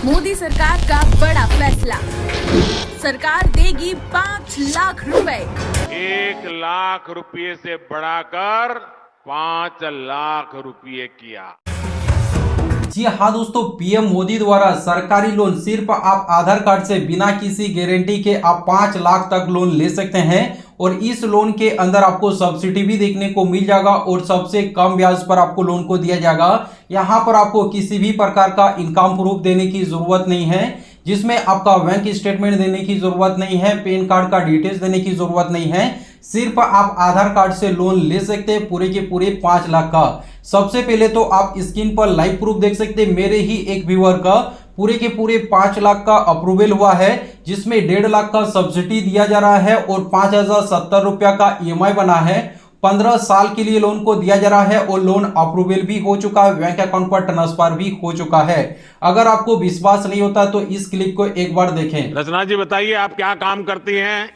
मोदी सरकार का बड़ा फैसला, सरकार देगी 5 लाख रुपए। 1 लाख रुपए से बढ़ाकर 5 लाख रुपए किया। जी हाँ दोस्तों, पीएम मोदी द्वारा सरकारी लोन सिर्फ आप आधार कार्ड से बिना किसी गारंटी के आप 5 लाख तक लोन ले सकते हैं और इस लोन के अंदर आपको सब्सिडी भी देखने को मिल जाएगा और सबसे कम ब्याज पर आपको लोन को दिया जाएगा। यहाँ पर आपको किसी भी प्रकार का इनकम प्रूफ देने की जरूरत नहीं है, जिसमें आपका बैंक स्टेटमेंट देने की जरूरत नहीं है, पैन कार्ड का डिटेल्स देने की जरूरत नहीं है। सिर्फ आप आधार कार्ड से लोन ले सकते हैं पूरे के पूरे 5 लाख का। सबसे पहले तो आप स्क्रीन पर लाइव प्रूफ देख सकते हैं, मेरे ही एक व्यूअर का पूरे के पूरे 5 लाख का अप्रूवल हुआ है, जिसमें 1.5 लाख का सब्सिडी दिया जा रहा है और 5,070 रुपया का ईएमआई बना है। 15 साल के लिए लोन को दिया जा रहा है और लोन अप्रूवल भी हो चुका है, बैंक अकाउंट पर ट्रांसफर भी हो चुका है। अगर आपको विश्वास नहीं होता तो इस क्लिप को एक बार देखें। रचना जी बताइए, आप क्या काम करती हैं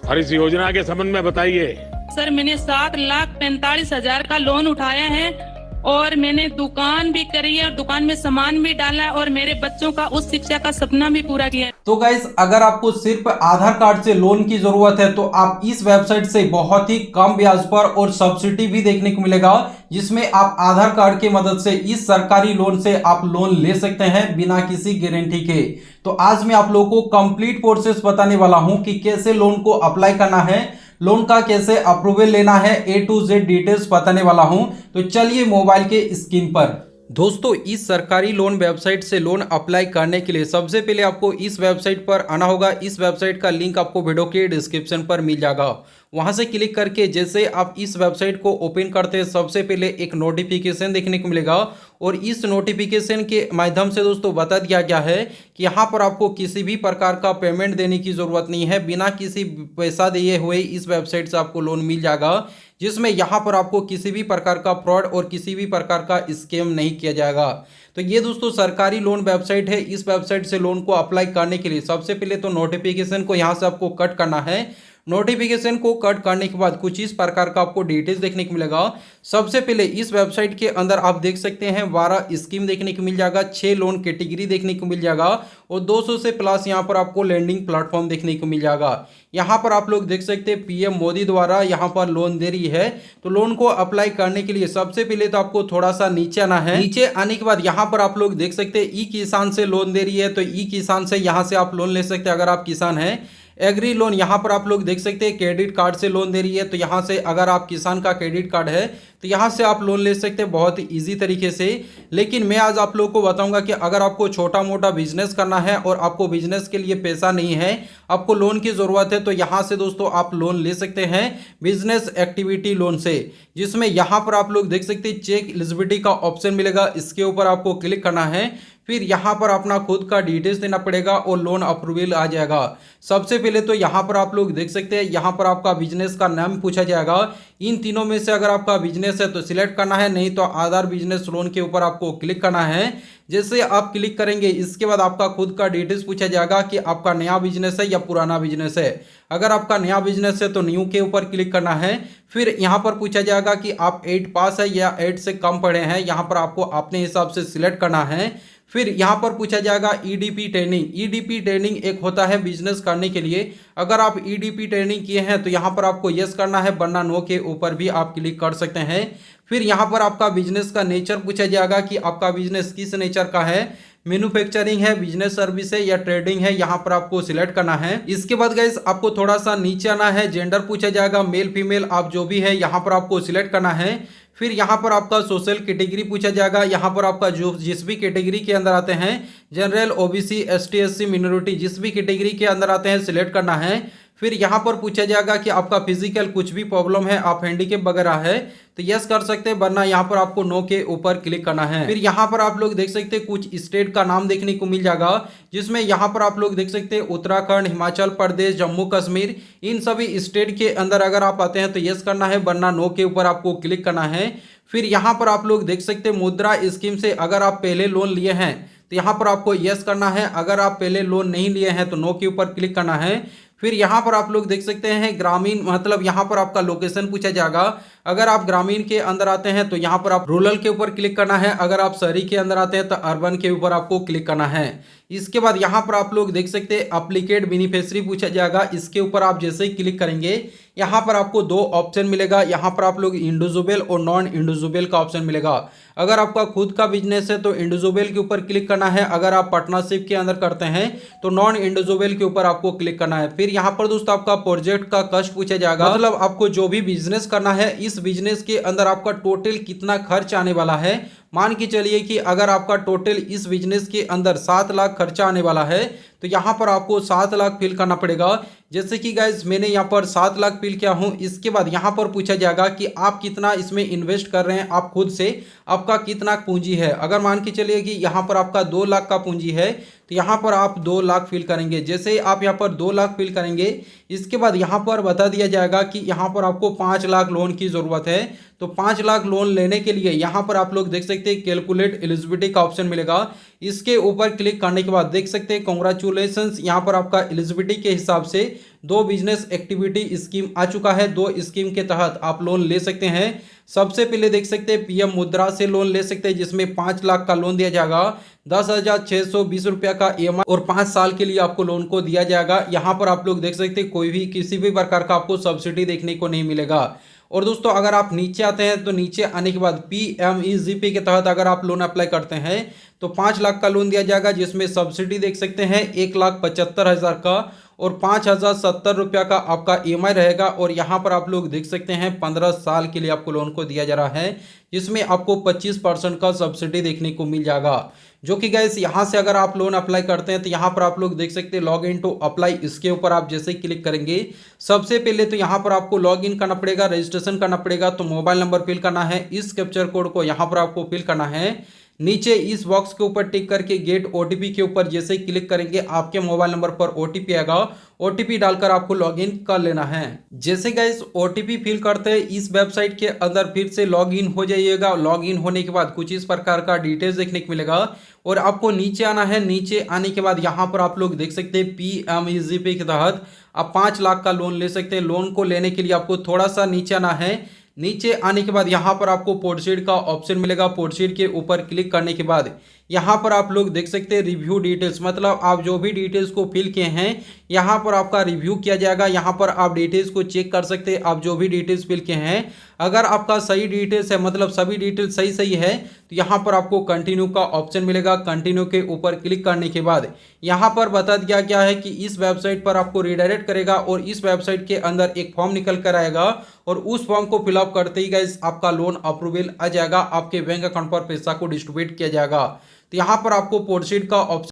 और इस योजना के संबंध में बताइए। सर, मैंने 7,45,000 का लोन उठाया है और मैंने दुकान भी करी है और दुकान में सामान भी डाला है और मेरे बच्चों का उच्च शिक्षा का सपना भी पूरा किया है। तो गाइस, अगर आपको सिर्फ आधार कार्ड से लोन की जरूरत है तो आप इस वेबसाइट से बहुत ही कम ब्याज पर और सब्सिडी भी देखने को मिलेगा, जिसमें आप आधार कार्ड की मदद से इस सरकारी लोन से आप लोन ले सकते हैं बिना किसी गारंटी के। तो आज मैं आप लोगों को कंप्लीट प्रोसेस बताने वाला हूं कि कैसे लोन को अप्लाई करना है, लोन का कैसे अप्रूवल लेना है, A to Z डिटेल्स बताने वाला हूं। तो चलिए मोबाइल के स्क्रीन पर। दोस्तों, इस सरकारी लोन वेबसाइट से लोन अप्लाई करने के लिए सबसे पहले आपको इस वेबसाइट पर आना होगा। इस वेबसाइट का लिंक आपको वीडियो के डिस्क्रिप्शन पर मिल जाएगा। वहां से क्लिक करके जैसे आप इस वेबसाइट को ओपन करते हैं, सबसे पहले एक नोटिफिकेशन देखने को मिलेगा और इस नोटिफिकेशन के माध्यम से दोस्तों बता दिया गया है कि यहाँ पर आपको किसी भी प्रकार का पेमेंट देने की ज़रूरत नहीं है। बिना किसी पैसा दिए हुए इस वेबसाइट से आपको लोन मिल जाएगा, जिसमें यहाँ पर आपको किसी भी प्रकार का फ्रॉड और किसी भी प्रकार का स्कैम नहीं किया जाएगा। तो ये दोस्तों सरकारी लोन वेबसाइट है। इस वेबसाइट से लोन को अप्लाई करने के लिए सबसे पहले तो नोटिफिकेशन को यहाँ से आपको कट करना है। नोटिफिकेशन को कट करने के बाद कुछ इस प्रकार का आपको डिटेल्स देखने को मिलेगा। सबसे पहले इस वेबसाइट के अंदर आप देख सकते हैं 12 स्कीम देखने को मिल जाएगा, 6 लोन कैटेगरी देखने को मिल जाएगा और 200 से प्लस यहाँ पर आपको लैंडिंग प्लेटफॉर्म देखने को मिल जाएगा। यहाँ पर आप लोग देख सकते हैं पीएम मोदी द्वारा यहाँ पर लोन दे रही है। तो लोन को अप्लाई करने के लिए सबसे पहले तो आपको थोड़ा सा नीचे आना है। नीचे आने के बाद यहाँ पर आप लोग देख सकते हैं ई किसान से लोन दे रही है, तो ई किसान से यहाँ से आप लोन ले सकते हैं अगर आप किसान हैं। एग्री लोन यहाँ पर आप लोग देख सकते हैं क्रेडिट कार्ड से लोन दे रही है, तो यहाँ से अगर आप किसान का क्रेडिट कार्ड है तो यहाँ से आप लोन ले सकते हैं बहुत ही ईजी तरीके से। लेकिन मैं आज आप लोगों को बताऊंगा कि अगर आपको छोटा मोटा बिजनेस करना है और आपको बिजनेस के लिए पैसा नहीं है, आपको लोन की ज़रूरत है, तो यहाँ से दोस्तों आप लोन ले सकते हैं बिजनेस एक्टिविटी लोन से, जिसमें यहाँ पर आप लोग देख सकते हैं चेक एलिजिबिलिटी का ऑप्शन मिलेगा। इसके ऊपर आपको क्लिक करना है, फिर यहाँ पर अपना खुद का डिटेल्स देना पड़ेगा और लोन अप्रूवल आ जाएगा। सबसे पहले तो यहाँ पर आप लोग देख सकते हैं यहाँ पर आपका बिजनेस का नाम पूछा जाएगा। इन तीनों में से अगर आपका बिजनेस है तो सिलेक्ट करना है, नहीं तो आधार बिजनेस लोन के ऊपर आपको क्लिक करना है। जैसे आप क्लिक करेंगे इसके बाद आपका खुद का डिटेल्स पूछा जाएगा कि आपका नया बिजनेस है या पुराना बिजनेस है। अगर आपका नया बिजनेस है तो न्यू के ऊपर क्लिक करना है। फिर यहाँ पर पूछा जाएगा कि आप 8 पास है या 8 से कम पढ़े हैं, यहाँ पर आपको अपने हिसाब से सिलेक्ट करना है। फिर यहाँ पर पूछा जाएगा ईडीपी ट्रेनिंग। ईडीपी ट्रेनिंग एक होता है बिजनेस करने के लिए। अगर आप ईडीपी ट्रेनिंग किए हैं तो यहाँ पर आपको यस करना है, वरना नो के ऊपर भी आप क्लिक कर सकते हैं। फिर यहाँ पर आपका बिजनेस का नेचर पूछा जाएगा कि आपका बिजनेस किस नेचर का है, मैन्युफैक्चरिंग है, बिजनेस सर्विस है या ट्रेडिंग है, यहाँ पर आपको सिलेक्ट करना है। इसके बाद गाइस आपको थोड़ा सा नीचे आना है, जेंडर पूछा जाएगा, मेल फीमेल आप जो भी है यहाँ पर आपको सिलेक्ट करना है। फिर यहाँ पर आपका सोशल कैटेगरी पूछा जाएगा, यहाँ पर आपका जो जिस भी कैटेगरी के अंदर आते हैं, general, OBC, ST, SC, minority, जिस भी कैटेगरी के अंदर आते हैं सिलेक्ट करना है। फिर यहाँ पर पूछा जाएगा कि आपका फिजिकल कुछ भी प्रॉब्लम है, आप हैंडीकैप वगैरह है तो यस कर सकते हैं, वरना यहाँ पर आपको नो के ऊपर क्लिक करना है। फिर यहाँ पर आप लोग देख सकते हैं कुछ स्टेट का नाम देखने को मिल जाएगा, जिसमें यहाँ पर आप लोग देख सकते हैं उत्तराखंड, हिमाचल प्रदेश, जम्मू कश्मीर, इन सभी स्टेट के अंदर अगर आप आते हैं तो यस करना है, वरना नो के ऊपर आपको क्लिक करना है। फिर यहाँ पर आप लोग देख सकते हैं मुद्रा स्कीम से अगर आप पहले लोन लिए हैं तो यहाँ पर आपको यस करना है। अगर आप पहले लोन नहीं लिए हैं तो नो के ऊपर क्लिक करना है। फिर यहाँ पर आप लोग देख सकते हैं ग्रामीण, मतलब यहाँ पर आपका लोकेशन पूछा जाएगा। अगर आप ग्रामीण के अंदर आते हैं तो यहाँ पर आप रूरल के ऊपर क्लिक करना है। अगर आप शहरी के अंदर आते हैं तो अर्बन के ऊपर आपको क्लिक करना है। इसके बाद यहाँ पर आप लोग देख सकते हैं एप्लीकेट बेनिफिशियरी पूछा जाएगा। इसके ऊपर आप जैसे ही क्लिक करेंगे यहाँ पर आपको दो ऑप्शन मिलेगा। यहाँ पर आप लोग इंडिविजुअल और नॉन इंडिविजुअल का ऑप्शन मिलेगा। अगर आपका खुद का बिजनेस है तो इंडिविजुअल के ऊपर क्लिक करना है। अगर आप पार्टनरशिप के अंदर करते हैं तो नॉन इंडिविजुअल के ऊपर आपको क्लिक करना है। फिर यहाँ पर दोस्तों आपका प्रोजेक्ट का कॉस्ट पूछा जाएगा, मतलब आपको जो भी बिजनेस करना है इस बिजनेस के अंदर आपका टोटल कितना खर्च आने वाला है। मान के चलिए कि अगर आपका टोटल इस बिजनेस के अंदर 7 लाख खर्चा आने वाला है तो यहाँ पर आपको 7 लाख फिल करना पड़ेगा। जैसे कि गाइज मैंने यहाँ पर 7 लाख फिल किया हूँ। इसके बाद यहाँ पर पूछा जाएगा कि आप कितना इसमें इन्वेस्ट कर रहे हैं, आप खुद से आपका कितना पूंजी है। अगर मान के चलिए कि यहाँ पर आपका 2 लाख का पूंजी है तो यहाँ पर आप 2 लाख फिल करेंगे। जैसे आप यहाँ पर 2 लाख फिल करेंगे इसके बाद यहाँ पर बता दिया जाएगा कि यहाँ पर आपको 5 लाख लोन की ज़रूरत है। तो 5 लाख लोन लेने के लिए यहाँ पर आप लोग देख सकते हैं कैलकुलेट एलिजिबिलिटी का ऑप्शन मिलेगा। इसके ऊपर क्लिक करने के बाद देख सकते हैं कांग्रेचुलेशंस, यहाँ पर आपका एलिजिबिलिटी के हिसाब से 2 बिजनेस एक्टिविटी स्कीम आ चुका है। 2 स्कीम के तहत आप लोन ले सकते हैं। सबसे पहले देख सकते हैं पीएम मुद्रा से लोन ले सकते हैं जिसमें 5 लाख का लोन दिया जाएगा। 10,620 रुपया का EMI और 5 साल के लिए आपको लोन को दिया जाएगा। यहाँ पर आप लोग देख सकते हैं कोई भी किसी भी प्रकार का आपको सब्सिडी देखने को नहीं मिलेगा। और दोस्तों अगर आप नीचे आते हैं तो नीचे आने के बाद PMEGP के तहत अगर आप लोन अप्लाई करते हैं तो 5 लाख का लोन दिया जाएगा जिसमें सब्सिडी देख सकते हैं 1,75,000 का और 5,070 रुपया का आपका EMI रहेगा। और यहाँ पर आप लोग देख सकते हैं 15 साल के लिए आपको लोन को दिया जा रहा है जिसमें आपको 25% का सब्सिडी देखने को मिल जाएगा। जो कि गाइस यहाँ से अगर आप लोन अप्लाई करते हैं तो यहाँ पर आप लोग देख सकते हैं लॉग इन टू अप्लाई, इसके ऊपर आप जैसे ही क्लिक करेंगे सबसे पहले तो यहाँ पर आपको लॉग इन करना पड़ेगा, रजिस्ट्रेशन करना पड़ेगा। तो मोबाइल नंबर फिल करना है, इस कैप्चर कोड को यहाँ पर आपको फिल करना है। नीचे इस बॉक्स के ऊपर टिक करके गेट OTP के ऊपर जैसे ही क्लिक करेंगे आपके मोबाइल नंबर पर OTP आएगा। OTP डालकर आपको लॉगिन कर लेना है। जैसे गाइस OTP फिल करते हैं इस वेबसाइट के अंदर फिर से लॉगिन हो जाइएगा। लॉगिन होने के बाद कुछ इस प्रकार का डिटेल्स देखने को मिलेगा और आपको नीचे आना है। नीचे आने के बाद यहाँ पर आप लोग देख सकते हैं PMEGP के तहत आप 5 लाख का लोन ले सकते हैं। लोन को लेने के लिए आपको थोड़ा सा नीचे आना है। नीचे आने के बाद यहाँ पर आपको प्रोसीड का ऑप्शन मिलेगा। प्रोसीड के ऊपर क्लिक करने के बाद यहाँ पर आप लोग देख सकते हैं रिव्यू डिटेल्स, मतलब आप जो भी डिटेल्स को फिल किए हैं यहाँ पर आपका रिव्यू किया जाएगा। यहाँ पर आप डिटेल्स को चेक कर सकते हैं। आप जो भी डिटेल्स फिल किए हैं अगर आपका सही डिटेल्स है, मतलब सभी डिटेल्स सही है तो यहाँ पर आपको कंटिन्यू का ऑप्शन मिलेगा। कंटिन्यू के ऊपर क्लिक करने के बाद यहाँ पर बता दिया गया है कि इस वेबसाइट पर आपको रिडायरेक्ट करेगा और इस वेबसाइट के अंदर एक फॉर्म निकल कर आएगा और उस फॉर्म को फिलअप करते ही गाइस आपका लोन अप्रूवल आ जाएगा। आपके बैंक अकाउंट पर पैसा को डिस्ट्रीब्यूट किया जाएगा। तो यहाँ पर आपको प्रोसीड का ऑप्शन